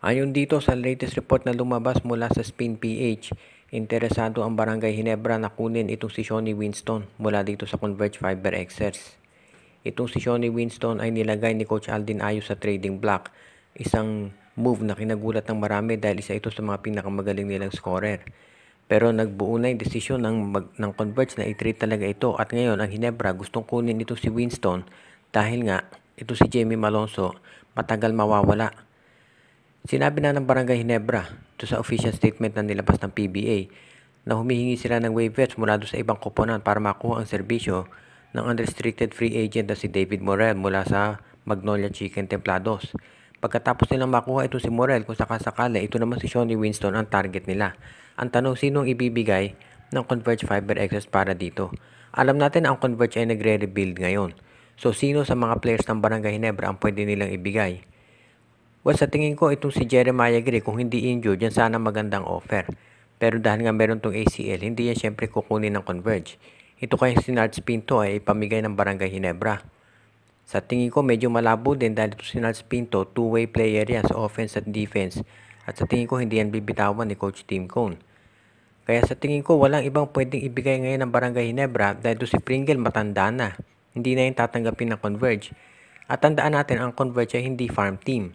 Ayon dito sa latest report na lumabas mula sa Spin PH, interesado ang Barangay Ginebra na kunin itong si Shonny Winston mula dito sa Converge Fiber Xers. Itong si Shonny Winston ay nilagay ni Coach Aldin Ayos sa trading block, isang move na kinagulat ng marami dahil isa ito sa mga pinakamagaling nilang scorer. Pero nagbuo na yung desisyon ng Converge na i-trade talaga ito at ngayon ang Ginebra gustong kunin ito si Winston dahil nga ito si Jamie Malonzo matagal mawawala. Sinabi na ng Barangay Ginebra ito sa official statement na nilabas ng PBA na humihingi sila ng waivers mula doon sa ibang koponan para makuha ang serbisyo ng unrestricted free agent na si David Morel mula sa Magnolia Chicken Templados. Pagkatapos nilang makuha ito si Morel, kung sakasakali, ito naman si Shonny Winston ang target nila. Ang tanong, sinong ibibigay ng Converge Fiber Access para dito? Alam natin na ang Converge ay nagre-rebuild ngayon. So, sino sa mga players ng Barangay Ginebra ang pwede nilang ibigay? Well, sa tingin ko, itong si Jeremiah Gray, kung hindi injured, yan sana magandang offer. Pero dahil nga meron tong ACL, hindi yan syempre kukunin ng Converge. Ito kaya si Nards Pinto ay ipamigay ng Barangay Ginebra. Sa tingin ko, medyo malabo din dahil ito si Nards Pinto, two-way player yan sa offense at defense. At sa tingin ko, hindi yan bibitawan ni Coach Tim Cone. Kaya sa tingin ko, walang ibang pwedeng ibigay ngayon ng Barangay Ginebra dahil ito si Pringle matanda na. Hindi na yung tatanggapin ng Converge. At tandaan natin, ang Converge ay hindi farm team.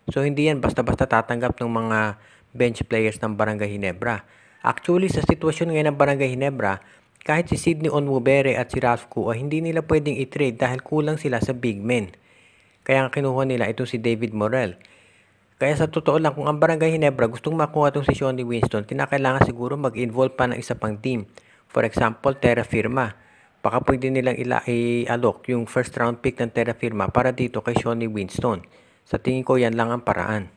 So, hindi yan basta-basta tatanggap ng mga bench players ng Barangay Ginebra. Actually, sa sitwasyon ngayon ng Barangay Ginebra, kahit si Sidney Onwubere at si Ralph Kua, hindi nila pwedeng i-trade dahil kulang sila sa big men. Kaya ang kinuha nila ito si David Morel. Kaya sa totoo lang, kung ang Barangay Ginebra gustong makuha itong si Shonny Winston, kinakailangan siguro mag-involve pa ng isa pang team. For example, Terra Firma. Baka pwede nilang i-alok yung first round pick ng Terra Firma para dito kay Shonny Winston. Sa tingin ko, yan lang ang paraan.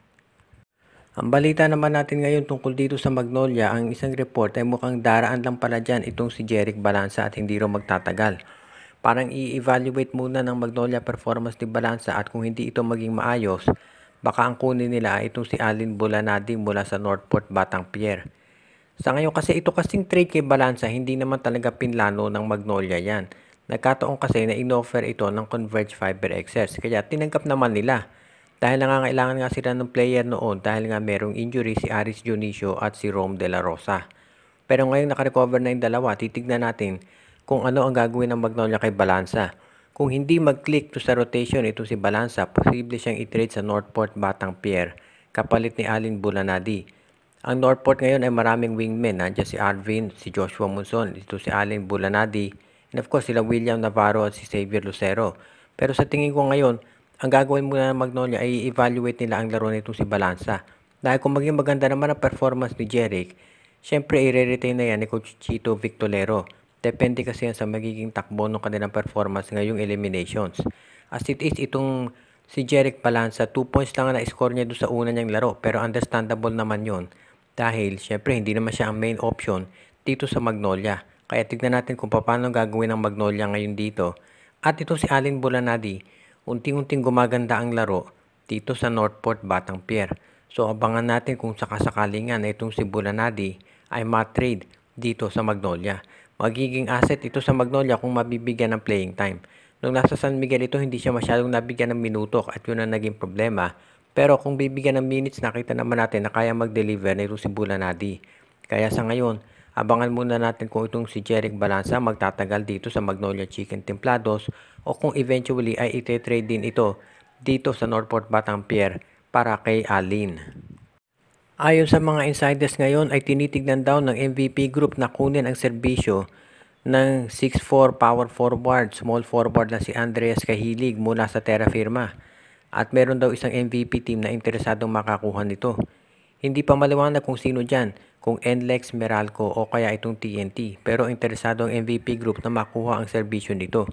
Ang balita naman natin ngayon tungkol dito sa Magnolia, ang isang report ay mukhang daraan lang pala dyan itong si Jeric Balanza at hindi raw magtatagal. Parang i-evaluate muna ng Magnolia performance ni Balanza at kung hindi ito maging maayos, baka ang kunin nila ay itong si Alin Bulanadi mula sa Northport Batang Pier. Sa ngayon kasi ito kasing trade kay Balanza, hindi naman talaga pinlano ng Magnolia yan. Nagkataon kasi na inoffer ito ng Converge Fiber Xers, kaya tinanggap naman nila. Dahil nangangailangan nga sila ng player noon dahil nga merong injury si Aris Dionisio at si Rome De La Rosa. Pero ngayon nakarecover na yung dalawa, titignan natin kung ano ang gagawin ng Magnolia kay Balanza. Kung hindi mag-click to sa rotation ito si Balanza, posible siyang i-trade sa Northport Batang Pier kapalit ni Alin Bulanadi. Ang Northport ngayon ay maraming wingmen. Nandiyan si Arvin, si Joshua Monson, ito si Alin Bulanadi, and of course sila William Navarro at si Xavier Lucero. Pero sa tingin ko ngayon, ang gagawin muna ng Magnolia ay i-evaluate nila ang laro nito si Balanza. Dahil kung maging maganda naman ang performance ni Jeric, syempre i-retain na yan ni Coach Chito Victolero. Depende kasi yan sa magiging takbo ng kanilang performance ngayong eliminations. As it is, itong si Jeric Balanza, 2 points lang na score niya doon sa una niyang laro. Pero understandable naman yon dahil syempre hindi naman siya ang main option dito sa Magnolia. Kaya tignan natin kung paano gagawin ng Magnolia ngayon dito. At ito si Alin Bulanadi, unting-unting gumaganda ang laro dito sa Northport Batang Pier. So abangan natin kung sakasakali nga na itong si Bulanadi ay ma-trade dito sa Magnolia. Magiging asset ito sa Magnolia kung mabibigyan ng playing time. Nung nasa San Miguel ito, hindi siya masyadong nabigyan ng minuto at yun ang naging problema. Pero kung bibigyan ng minutes, nakita naman natin na kaya mag-deliver na ito si Bulanadi. Kaya sa ngayon, abangan muna natin kung itong si Jeric Balanza magtatagal dito sa Magnolia Chicken Templados o kung eventually ay ite-trade din ito dito sa Northport Batang Pier para kay Alin. Ayon sa mga insiders ngayon ay tinitignan daw ng MVP Group na kunin ang serbisyo ng 6'4 power forward, small forward na si Andreas Cahilig mula sa Terra Firma. At meron daw isang MVP team na interesadong makakuha nito. Hindi pa maliwanag kung sino dyan, kung NLEX, Meralco o kaya itong TNT. Pero interesado ang MVP Group na makuha ang serbisyo nito.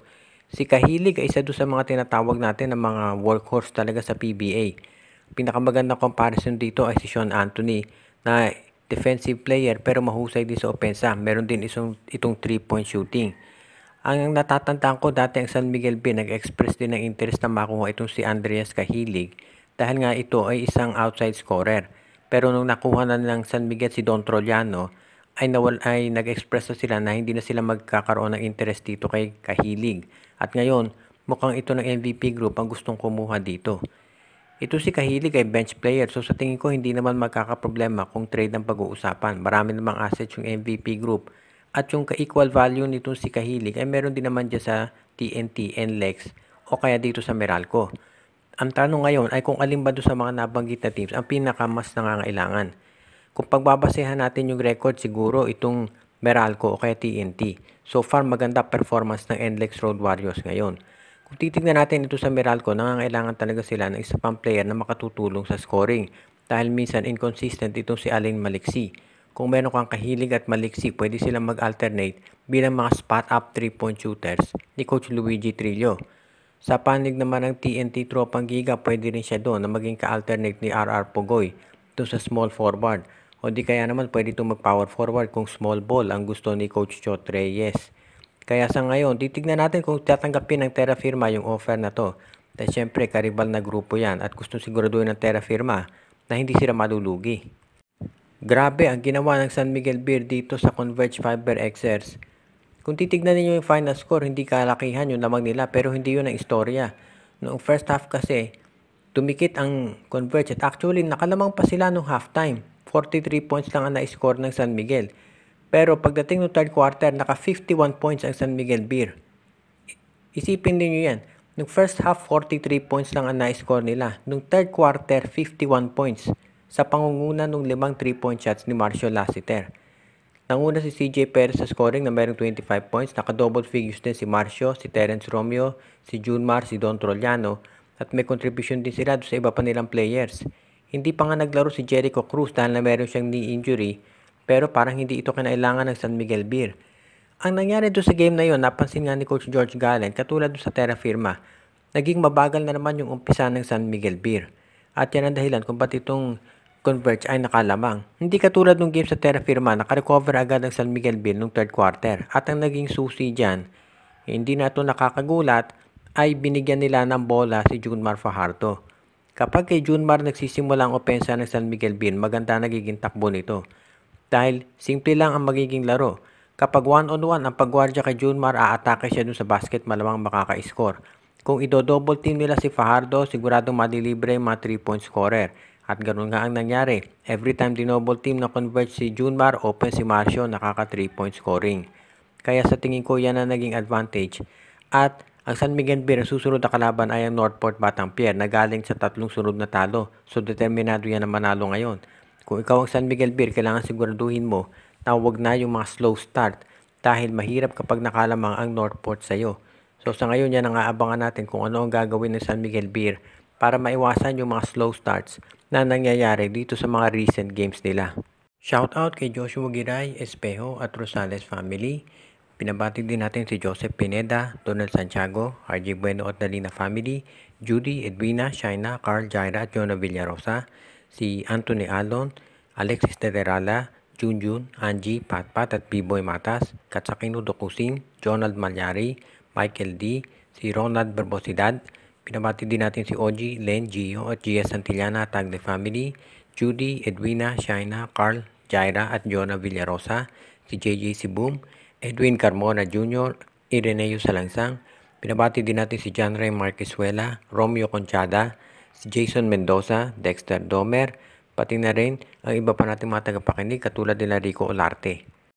Si Cahilig ay isa doon sa mga tinatawag natin ng mga workhorse talaga sa PBA. Pinakamagandang comparison dito ay si Sean Anthony na defensive player pero mahusay din sa opensa. Meron din itong 3-point shooting. Ang natatandaan ko dati ang San Miguel Bay nag-express din ng interest na makuha itong si Andreas Cahilig dahil nga ito ay isang outside scorer. Pero nung nakuha na ng San Miguel si Don Troliano ay nag-express na sila na hindi na sila magkakaroon ng interest dito kay Cahilig. At ngayon, mukhang ito ng MVP Group ang gustong kumuha dito. Ito si Kahilig ay bench player, so sa tingin ko hindi naman magkakaproblema kung trade ang pag-uusapan. Marami namang assets yung MVP group. At yung ka-equal value nitong si Kahilig ay meron din naman dyan sa TNT, NLEX o kaya dito sa Meralco. Ang tanong ngayon ay kung alin ba doon sa mga nabanggit na teams ang pinaka mas nangangailangan. Kung pagbabasehan natin yung record, siguro itong Meralco o kaya TNT. So far, maganda performance ng NLEX Road Warriors ngayon. Kung titignan natin ito sa Meralco, nangangailangan talaga sila ng isa pang player na makatutulong sa scoring. Dahil minsan inconsistent itong si Alin Maliksi. Kung meron kang Kahilig at Maliksi, pwede silang mag-alternate bilang mga spot-up 3-point shooters ni Coach Luigi Trillo. Sa panig naman ng TNT Tropang Giga, pwede rin siya doon na maging ka-alternate ni RR Pogoy doon sa small forward. O di kaya naman pwede itong mag-power forward kung small ball ang gusto ni Coach Chot Reyes. Kaya sa ngayon, titignan natin kung tatanggapin ng Terra Firma yung offer na to. Dahil syempre, karibal na grupo yan at gusto siguraduhin ng Terra Firma na hindi sila malulugi. Grabe ang ginawa ng San Miguel Beer dito sa Converge Fiber XRs. Kung titignan niyo yung final score, hindi kalakihan yung lamang nila pero hindi yun ang istorya. Noong first half kasi, tumikit ang Converge at actually nakalamang pa sila nung halftime. 43 points lang ang na-score ng San Miguel. Pero pagdating ng third quarter, naka 51 points ang San Miguel Beer. Isipin din nyo yan. Nung first half, 43 points lang ang na-score nila. Nung third quarter, 51 points. Sa pangunguna nung 5 3-point shots ni Marcio Lassiter. Nanguna si CJ Perez sa scoring na mayroong 25 points. Naka-double figures din si Marcio, si Terence Romeo, si Junmar, si Don Trollano. At may contribution din sila sa iba pa nilang players. Hindi pa nga naglaro si Jericho Cruz dahil na meron siyang knee injury. Pero parang hindi ito kinailangan ng San Miguel Beer. Ang nangyari doon sa game na yon, napansin nga ni Coach George Gallen, katulad doon sa Terra Firma, naging mabagal na naman yung umpisa ng San Miguel Beer. At yan ang dahilan kung ba't itong Converge ay nakalamang. Hindi katulad ng game sa Terra Firma, nakarecover agad ng San Miguel Beer nung third quarter. At ang naging susi dyan, hindi na ito nakakagulat, ay binigyan nila ng bola si Junmar Fajardo. Kapag kay Junmar nagsisimula ang opensa ng San Miguel Beer, maganda nagiging takbo nito. Dahil simple lang ang magiging laro. Kapag one-on-one ang pagwardya kay Junmar, aatake siya dun sa basket, malamang makaka-score. Kung ido-double team nila si Fajardo, siguradong madilibre yung mga 3-point scorer. At ganoon nga ang nangyari. Every time dinouble team na convert si Junmar, open si Marcio, nakaka 3-point scoring. Kaya sa tingin ko yan ang naging advantage. At ang San Miguel Beer, ang susunod na kalaban ay ang Northport Batang Pier na galing sa 3 sunod na talo. So determinado yan na manalo ngayon. Kung ikaw ang San Miguel Beer, kailangan siguraduhin mo na huwag na yung mga slow start dahil mahirap kapag nakalamang ang Northport sa'yo. So sa ngayon yan ang aabangan natin kung ano ang gagawin ng San Miguel Beer para maiwasan yung mga slow starts na nangyayari dito sa mga recent games nila. Shoutout kay Joshua Giray, Espejo at Rosales family. Pinabati din natin si Joseph Pineda, Donald Santiago, RJ Bueno at Dalina family, Judy, Edwina, Shaina, Carl, Jaira at Jonah Villarosa, si Anthony Alon, Alexis Tederala, Junjun, Angie, Patpat at B-Boy Matas, Katsakino Dokusin, Jonald Malyari, Michael D, si Ronald Berbosidad. Pinabati din natin si Oji, Len, Gio at Gia Santillana at Tagle family, Judy, Edwina, Shaina, Carl, Jaira at Jonah Villarosa, si JJ Sibum, Edwin Carmona Jr., Ireneo Salangsang. Pinabati din natin si John Ray Marquesuela, Romeo Conchada, si Jason Mendoza, Dexter Domer, pati na rin ang iba pa nating mga tagapakinig katulad nila Rico Olarte.